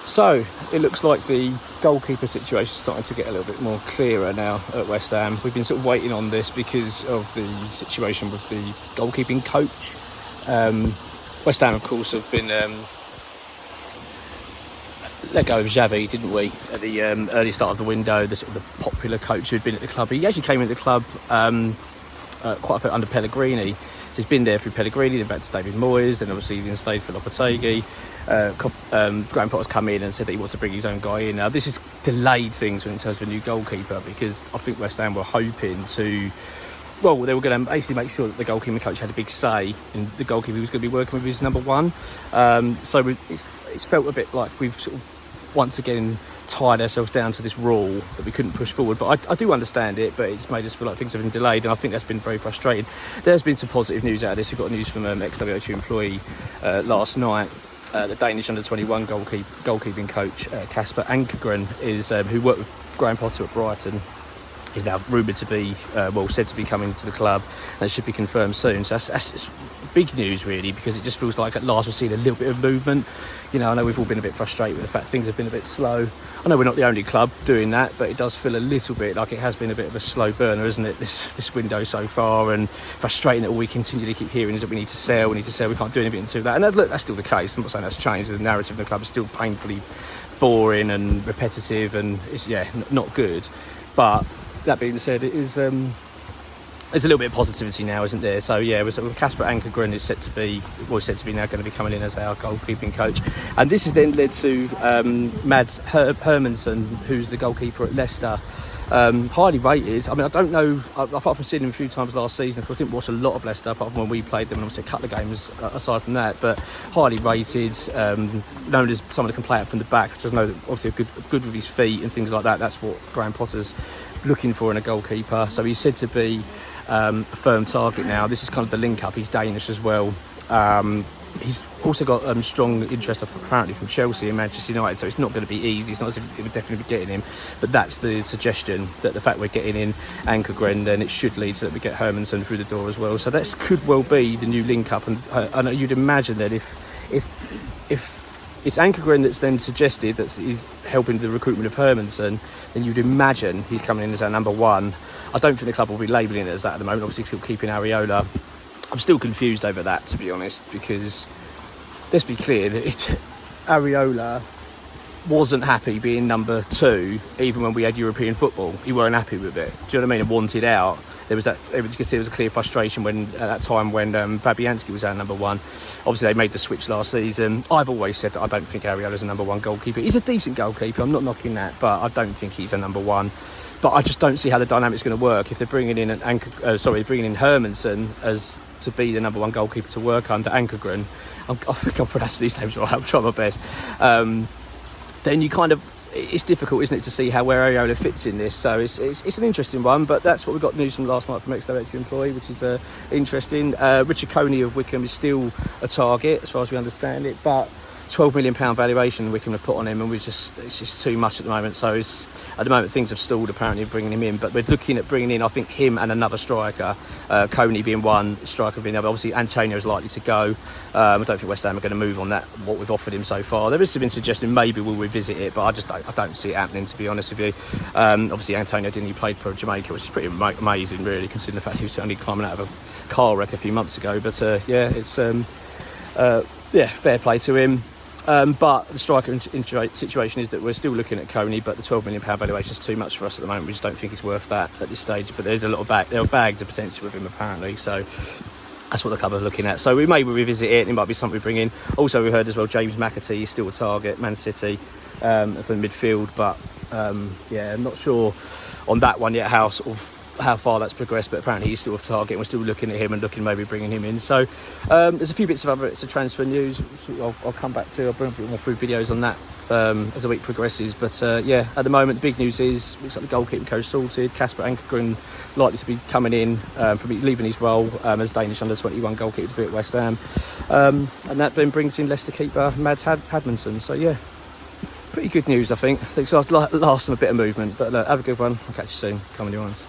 So it looks like the goalkeeper situation is starting to get a little bit more clearer now at West Ham. We've been sort of waiting on this because of the situation with the goalkeeping coach. West Ham, of course, have been let go of Xavi, didn't we, at the early start of the window, the sort of the popular coach who'd been at the club. He actually came into the club quite a bit under Pellegrini. So he's been there through Pellegrini, then back to David Moyes, then obviously he stayed for Lopetegui. Graham Potter's come in and said that he wants to bring his own guy in. Now this has delayed things in terms of a new goalkeeper, because I think West Ham were hoping to, well, they were going to basically make sure that the goalkeeping coach had a big say in the goalkeeper who was going to be working with his number one. So it's felt a bit like we've sort of once again tied ourselves down to this rule that we couldn't push forward. But I do understand it, but it's made us feel like things have been delayed, and I think that's been very frustrating. There's been some positive news out of this. We've got news from EXWHUEMPLOYEE last night. The Danish under-21 goalkeeping coach Casper Ankergren is who worked with Graham Potter at Brighton. He's now rumoured to be, said to be coming to the club, and it should be confirmed soon. So that's big news, really, because it just feels like at last we're seeing a little bit of movement. You know, I know we've all been a bit frustrated with the fact things have been a bit slow. I know we're not the only club doing that, but it does feel a little bit like it has been a bit of a slow burner, isn't it, this window so far, and frustrating that all we continually keep hearing is that we need to sell, we can't do anything until that. And look, that's still the case. I'm not saying that's changed. The narrative of the club is still painfully boring and repetitive, and it's, not good. But that being said, it is there's a little bit of positivity now, isn't there? So Casper Ankergren is said to be now going to be coming in as our goalkeeping coach, and this has then led to Mads Hermansson, who's the goalkeeper at Leicester. Highly rated. I mean, I don't know, apart from seeing him a few times last season, of course I didn't watch a lot of Leicester apart from when we played them, and obviously a couple of games aside from that, but highly rated, known as someone that can play out from the back, which I know that obviously good with his feet and things like that. That's what Graham Potter's looking for in a goalkeeper. So he's said to be a firm target now. This is kind of the link up. He's Danish as well. He's also got strong interest apparently from Chelsea and Manchester United, so it's not going to be easy. It's not as if it would definitely be getting him, but that's the suggestion, that the fact we're getting in Ankergren, then it should lead to that we get Hermansson through the door as well. So that could well be the new link up, and I know you'd imagine that if it's Ankergren that's then suggested that he's helping the recruitment of Hermansson, then you'd imagine he's coming in as our number one. I don't think the club will be labelling it as that at the moment, obviously still keeping Areola. I'm still confused over that, to be honest, because let's be clear that Areola wasn't happy being number two even when we had European football. He weren't happy with it. Do you know what I mean? And wanted out. There was that. You could see there was a clear frustration at that time when Fabianski was our number one. Obviously, they made the switch last season. I've always said that I don't think Areola's a number one goalkeeper. He's a decent goalkeeper. I'm not knocking that, but I don't think he's a number one. But I just don't see how the dynamic's going to work if they're bringing in bringing in Hermansson as to be the number one goalkeeper to work under Ankergren. I think I'm pronouncing these names right. I'm trying my best. Then you kind of, it's difficult, isn't it, to see where Areola fits in this. So it's an interesting one, but that's what we got news from last night from EXWHUEMPLOYEE, which is interesting. Richard Coney of Wycombe is still a target as far as we understand it, but £12 million valuation Wycombe have put on him, and it's just too much at the moment. So at the moment things have stalled apparently bringing him in, but we're looking at bringing in, I think, him and another striker, Coney being one, striker being the other. Obviously Antonio is likely to go. I don't think West Ham are going to move on that, what we've offered him so far. There has been suggestion maybe we'll revisit it, but I don't see it happening, to be honest with you. Obviously Antonio he played for Jamaica, which is pretty amazing really, considering the fact he was only climbing out of a car wreck a few months ago. But it's fair play to him. But the striker situation is that we're still looking at Coney, but the £12 million valuation is too much for us at the moment. We just don't think it's worth that at this stage. But there's a lot of there are bags of potential with him apparently, so that's what the club are looking at. So we may revisit it. It might be something we bring in. Also, we heard as well James McAtee is still a target, Man City, for the midfield. But I'm not sure on that one yet how far that's progressed, but apparently he's still a target, and we're still looking at him and maybe bringing him in. So there's a few bits of other bits of transfer news I'll come back to. I'll bring a bit more through videos on that as the week progresses. But at the moment the big news is looks like the goalkeeping coach sorted. Casper Ankergren likely to be coming in from leaving his role as Danish under-21 goalkeeper to be at West Ham, and that then brings in Leicester keeper Mads Hermansson. So pretty good news, I think. Last some a bit of movement, but have a good one. I'll catch you soon. Come on, you ones.